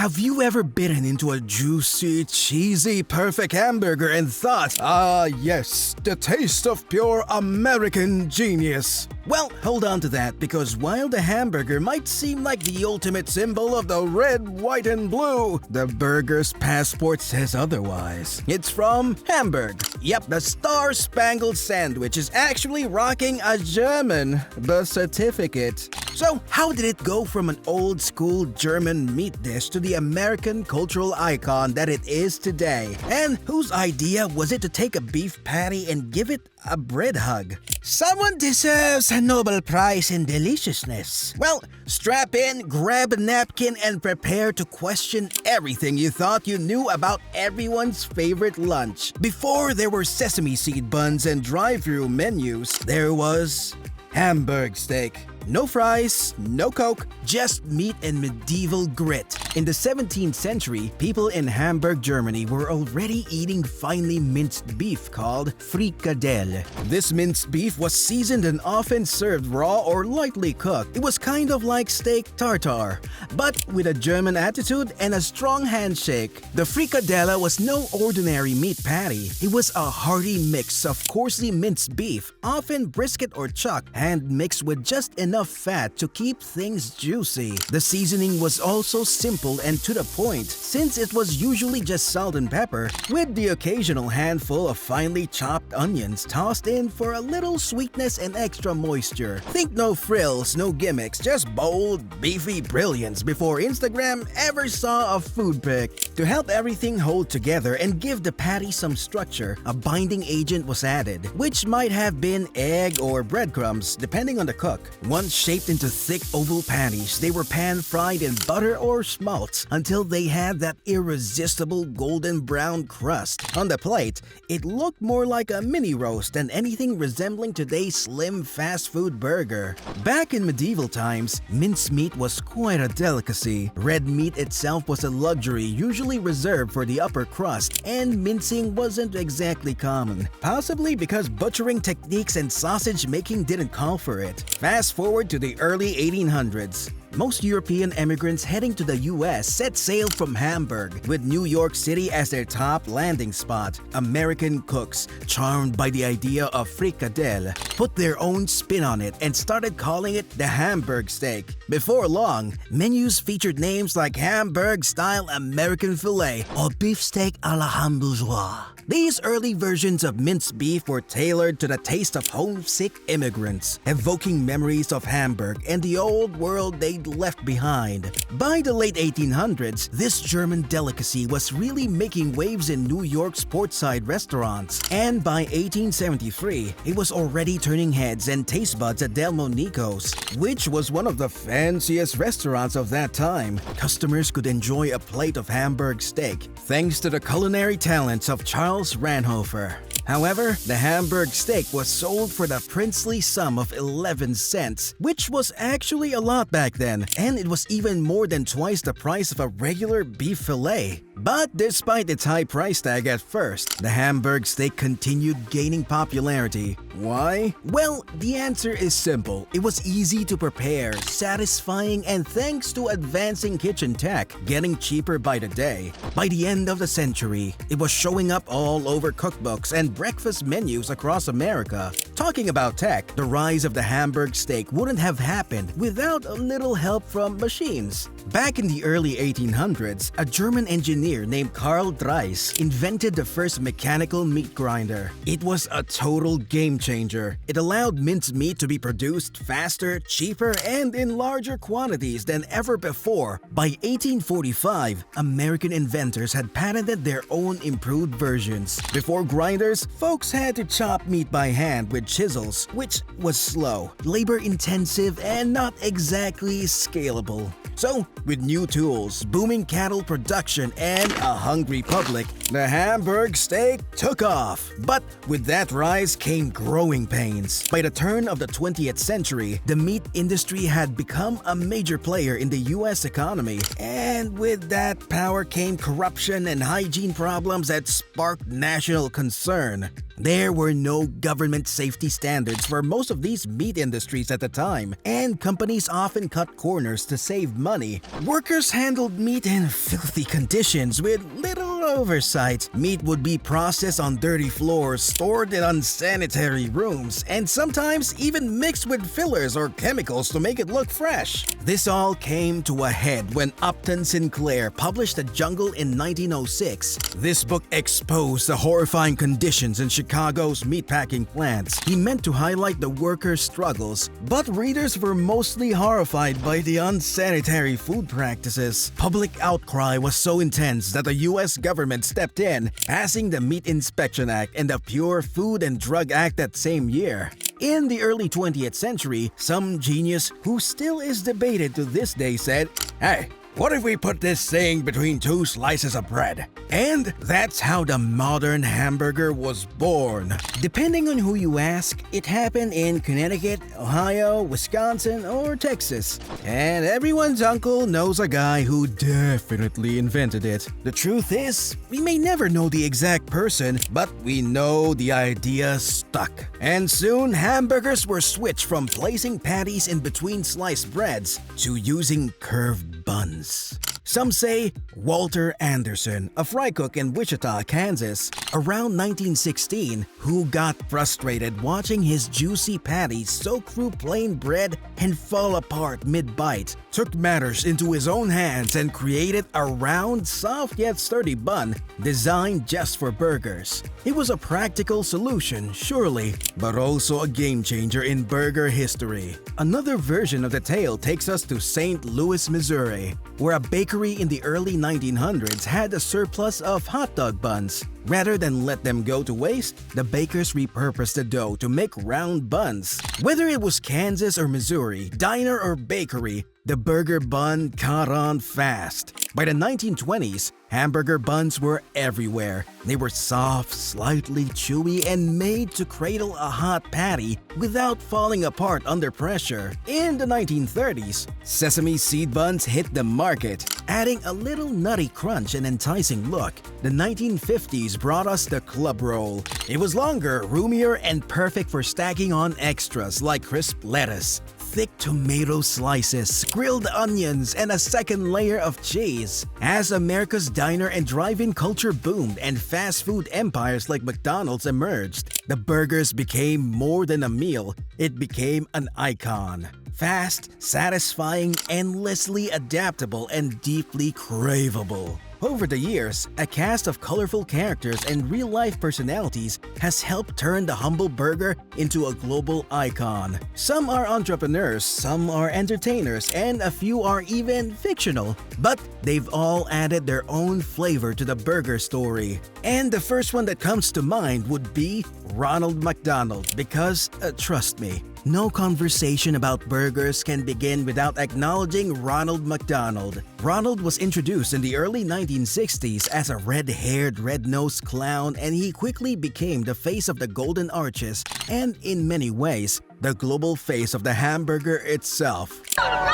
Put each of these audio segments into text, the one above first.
Have you ever bitten into a juicy, cheesy, perfect hamburger and thought, ah yes, the taste of pure American genius? Well, hold on to that, because while the hamburger might seem like the ultimate symbol of the red, white, and blue, the burger's passport says otherwise. It's from Hamburg. Yep, the Star-Spangled Sandwich is actually rocking a German birth certificate. So, how did it go from an old-school German meat dish to the American cultural icon that it is today? And whose idea was it to take a beef patty and give it a bread hug? Someone deserves a Nobel Prize in deliciousness. Well, strap in, grab a napkin, and prepare to question everything you thought you knew about everyone's favorite lunch. Before there were sesame seed buns and drive-thru menus, there was Hamburg steak. No fries, no Coke, just meat and medieval grit. In the 17th century, people in Hamburg, Germany were already eating finely minced beef called frikadelle. This minced beef was seasoned and often served raw or lightly cooked. It was kind of like steak tartare, but with a German attitude and a strong handshake. The frikadelle was no ordinary meat patty. It was a hearty mix of coarsely minced beef, often brisket or chuck, and mixed with just enough fat to keep things juicy. The seasoning was also simple and to the point, since it was usually just salt and pepper, with the occasional handful of finely chopped onions tossed in for a little sweetness and extra moisture. Think no frills, no gimmicks, just bold, beefy brilliance before Instagram ever saw a food pic. To help everything hold together and give the patty some structure, a binding agent was added, which might have been egg or breadcrumbs, depending on the cook. Once shaped into thick oval patties, they were pan-fried in butter or schmaltz until they had that irresistible golden brown crust. On the plate, it looked more like a mini roast than anything resembling today's slim fast food burger. Back in medieval times, mincemeat was quite a delicacy. Red meat itself was a luxury usually reserved for the upper crust, and mincing wasn't exactly common, possibly because butchering techniques and sausage making didn't call for it. Fast forward to the early 1800s. Most European immigrants heading to the US set sail from Hamburg, with New York City as their top landing spot. American cooks, charmed by the idea of frikadelle, put their own spin on it and started calling it the Hamburg steak. Before long, menus featured names like Hamburg-style American filet or beefsteak à la Hambourgeoise. These early versions of minced beef were tailored to the taste of homesick immigrants, evoking memories of Hamburg and the old world they'd left behind. By the late 1800s, this German delicacy was really making waves in New York's portside restaurants. And by 1873, it was already turning heads and taste buds at Delmonico's, which was one of the fanciest restaurants of that time. Customers could enjoy a plate of Hamburg steak, thanks to the culinary talents of Charles Ranhofer. However, the Hamburg steak was sold for the princely sum of 11 cents, which was actually a lot back then, and it was even more than twice the price of a regular beef fillet. But despite its high price tag at first, the Hamburg steak continued gaining popularity. Why? Well, the answer is simple. It was easy to prepare, satisfying, and thanks to advancing kitchen tech, getting cheaper by the day. By the end of the century, it was showing up all over cookbooks and breakfast menus across America. Talking about tech, the rise of the Hamburg steak wouldn't have happened without a little help from machines. Back in the early 1800s, a German engineer named Karl Dreiss invented the first mechanical meat grinder. It was a total game changer. It allowed minced meat to be produced faster, cheaper, and in larger quantities than ever before. By 1845, American inventors had patented their own improved versions. Before grinders, folks had to chop meat by hand with chisels, which was slow, labor-intensive, and not exactly scalable. So, with new tools, booming cattle production, and a hungry public, the Hamburg steak took off. But with that rise came growing pains. By the turn of the 20th century, the meat industry had become a major player in the US economy. And with that power came corruption and hygiene problems that sparked national concern. There were no government safety standards for most of these meat industries at the time, and companies often cut corners to save money. Workers handled meat in filthy conditions with little oversight. Meat would be processed on dirty floors, stored in unsanitary rooms, and sometimes even mixed with fillers or chemicals to make it look fresh. This all came to a head when Upton Sinclair published The Jungle in 1906. This book exposed the horrifying conditions in Chicago's meatpacking plants. He meant to highlight the workers' struggles, but readers were mostly horrified by the unsanitary food practices. Public outcry was so intense that the U.S. government stepped in, passing the Meat Inspection Act and the Pure Food and Drug Act that same year. In the early 20th century, some genius who still is debated to this day said, "Hey, what if we put this thing between two slices of bread?" And that's how the modern hamburger was born. Depending on who you ask, it happened in Connecticut, Ohio, Wisconsin, or Texas. And everyone's uncle knows a guy who definitely invented it. The truth is, we may never know the exact person, but we know the idea stuck. And soon, hamburgers were switched from placing patties in between sliced breads to using curved buns. Some say Walter Anderson, a fry cook in Wichita, Kansas, around 1916, who got frustrated watching his juicy patties soak through plain bread and fall apart mid-bite, took matters into his own hands and created a round, soft yet sturdy bun designed just for burgers. It was a practical solution, surely, but also a game-changer in burger history. Another version of the tale takes us to St. Louis, Missouri, where a bakery in the early 1900s had a surplus of hot dog buns. Rather than let them go to waste, the bakers repurposed the dough to make round buns. Whether it was Kansas or Missouri, diner or bakery, the burger bun caught on fast. By the 1920s, hamburger buns were everywhere. They were soft, slightly chewy, and made to cradle a hot patty without falling apart under pressure. In the 1930s, sesame seed buns hit the market, adding a little nutty crunch and enticing look. The 1950s brought us the club roll. It was longer, roomier, and perfect for stacking on extras like crisp lettuce, thick tomato slices, grilled onions, and a second layer of cheese. As America's diner and drive-in culture boomed and fast food empires like McDonald's emerged, the burgers became more than a meal. It became an icon. Fast, satisfying, endlessly adaptable, and deeply craveable. Over the years, a cast of colorful characters and real-life personalities has helped turn the humble burger into a global icon. Some are entrepreneurs, some are entertainers, and a few are even fictional. But they've all added their own flavor to the burger story. And the first one that comes to mind would be Ronald McDonald because, trust me, no conversation about burgers can begin without acknowledging Ronald McDonald. Ronald was introduced in the early 1960s as a red-haired, red-nosed clown, and he quickly became the face of the Golden Arches and, in many ways, the global face of the hamburger itself. Ronald!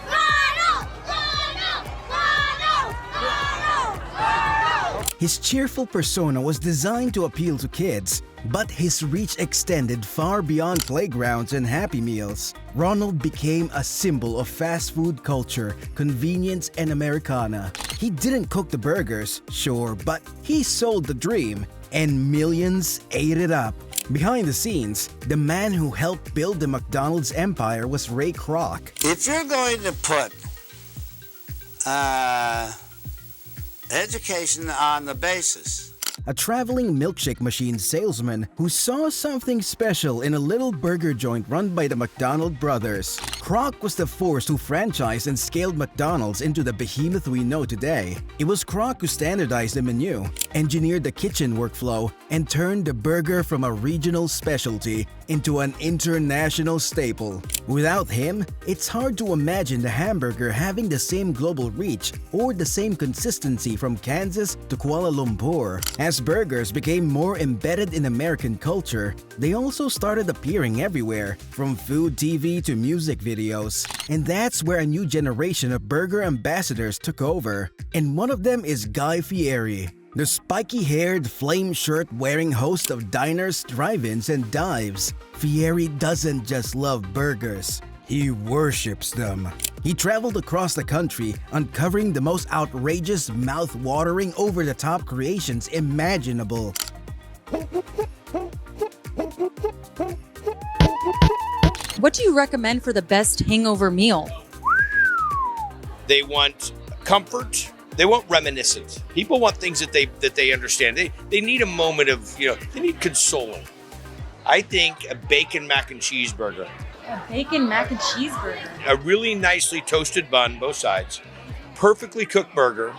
Ronald! Ronald! Ronald! Ronald! Ronald! His cheerful persona was designed to appeal to kids, but his reach extended far beyond playgrounds and Happy Meals. Ronald became a symbol of fast food culture, convenience, and Americana. He didn't cook the burgers, sure, but he sold the dream, and millions ate it up. Behind the scenes, the man who helped build the McDonald's empire was Ray Kroc. If you're going to put education on the basis, a traveling milkshake machine salesman who saw something special in a little burger joint run by the McDonald brothers. Kroc was the force who franchised and scaled McDonald's into the behemoth we know today. It was Kroc who standardized the menu, engineered the kitchen workflow, and turned the burger from a regional specialty into an international staple. Without him, it's hard to imagine the hamburger having the same global reach or the same consistency from Kansas to Kuala Lumpur. As burgers became more embedded in American culture, they also started appearing everywhere, from food TV to music videos. And that's where a new generation of burger ambassadors took over. And one of them is Guy Fieri, the spiky-haired, flame-shirt-wearing host of diners, drive-ins, and dives. Fieri doesn't just love burgers. He worships them. He traveled across the country, uncovering the most outrageous, mouth-watering, over-the-top creations imaginable. What do you recommend for the best hangover meal? They want comfort. They want reminiscence. People want things that they understand. They need a moment of, they need consoling. I think a bacon mac and cheese burger. A bacon mac and cheese burger. A really nicely toasted bun, both sides. Perfectly cooked burger.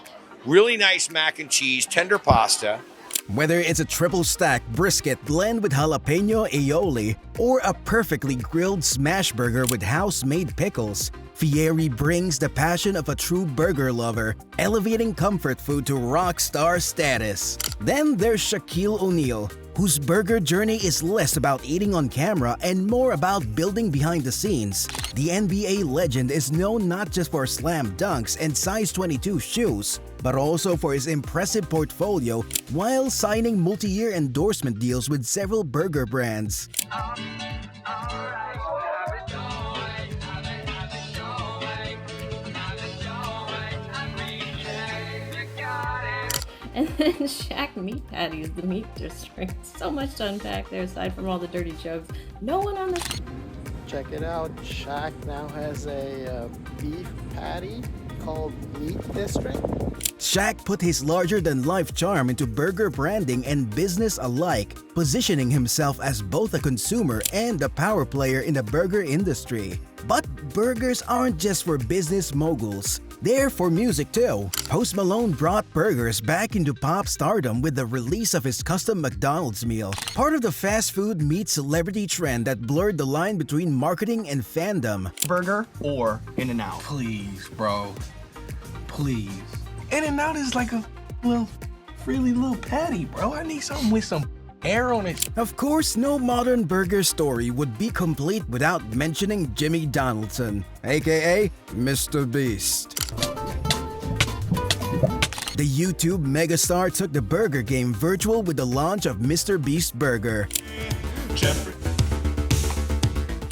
Really nice mac and cheese, tender pasta. Whether it's a triple stack brisket blend with jalapeno aioli or a perfectly grilled smash burger with house-made pickles, Fieri brings the passion of a true burger lover, elevating comfort food to rock star status. Then there's Shaquille O'Neal, whose burger journey is less about eating on camera and more about building behind the scenes. The NBA legend is known not just for slam dunks and size 22 shoes, but also for his impressive portfolio while signing multi-year endorsement deals with several burger brands. And then Shaq meat patties, the meat district. So much to unpack there aside from all the dirty jokes. No one on the... Check it out, Shaq now has a beef patty called Meat District. Shaq put his larger-than-life charm into burger branding and business alike, positioning himself as both a consumer and a power player in the burger industry. But burgers aren't just for business moguls. They're for music too. Post Malone brought burgers back into pop stardom with the release of his custom McDonald's meal, part of the fast food meets celebrity trend that blurred the line between marketing and fandom. Burger or In-N-Out? Please, bro. Please. In-N-Out is like a little frilly little patty, bro. I need something with some air on it. Of course, no modern burger story would be complete without mentioning Jimmy Donaldson, aka Mr. Beast. The YouTube megastar took the burger game virtual with the launch of Mr. Beast Burger,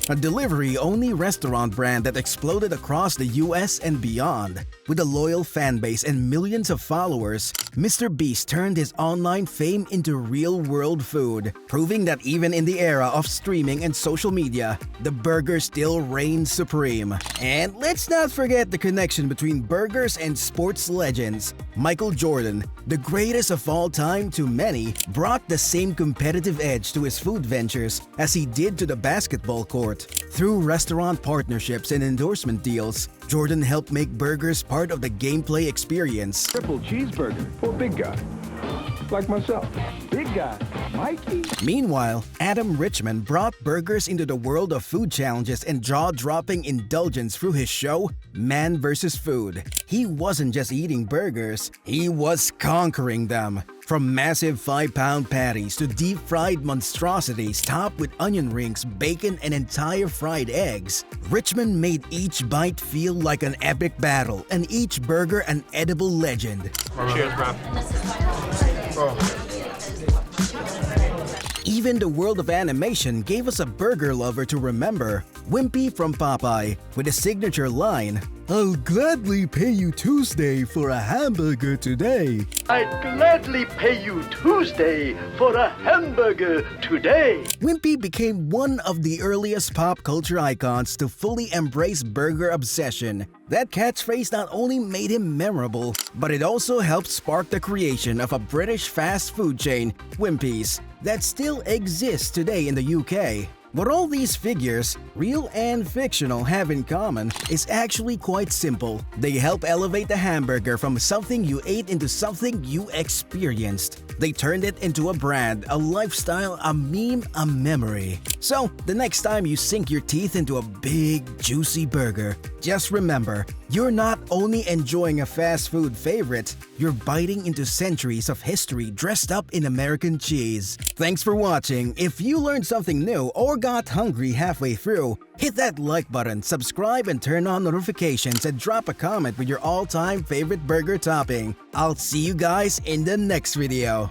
a delivery-only restaurant brand that exploded across the US and beyond. With a loyal fan base and millions of followers, Mr. Beast turned his online fame into real-world food, proving that even in the era of streaming and social media, the burger still reigns supreme. And let's not forget the connection between burgers and sports legends. Michael Jordan, the greatest of all time to many, brought the same competitive edge to his food ventures as he did to the basketball court. Through restaurant partnerships and endorsement deals, Jordan helped make burgers part of the gameplay experience. Triple cheeseburger for big guy, like myself. Big guy, Mikey. Meanwhile, Adam Richman brought burgers into the world of food challenges and jaw-dropping indulgence through his show, Man vs. Food. He wasn't just eating burgers, he was conquering them. From massive 5-pound patties to deep-fried monstrosities topped with onion rings, bacon, and entire fried eggs, Richmond made each bite feel like an epic battle and each burger an edible legend. Cheers, bro. Even the world of animation gave us a burger lover to remember, Wimpy from Popeye, with a signature line, "I'll gladly pay you Tuesday for a hamburger today." I'd gladly pay you Tuesday for a hamburger today. Wimpy became one of the earliest pop culture icons to fully embrace burger obsession. That catchphrase not only made him memorable, but it also helped spark the creation of a British fast food chain, Wimpy's, that still exists today in the UK. What all these figures, real and fictional, have in common is actually quite simple. They help elevate the hamburger from something you ate into something you experienced. They turned it into a brand, a lifestyle, a meme, a memory. So, the next time you sink your teeth into a big, juicy burger, just remember, you're not only enjoying a fast food favorite, you're biting into centuries of history dressed up in American cheese. Thanks for watching. If you learned something new or got hungry halfway through, hit that like button, subscribe, and turn on notifications, and drop a comment with your all-time favorite burger topping. I'll see you guys in the next video.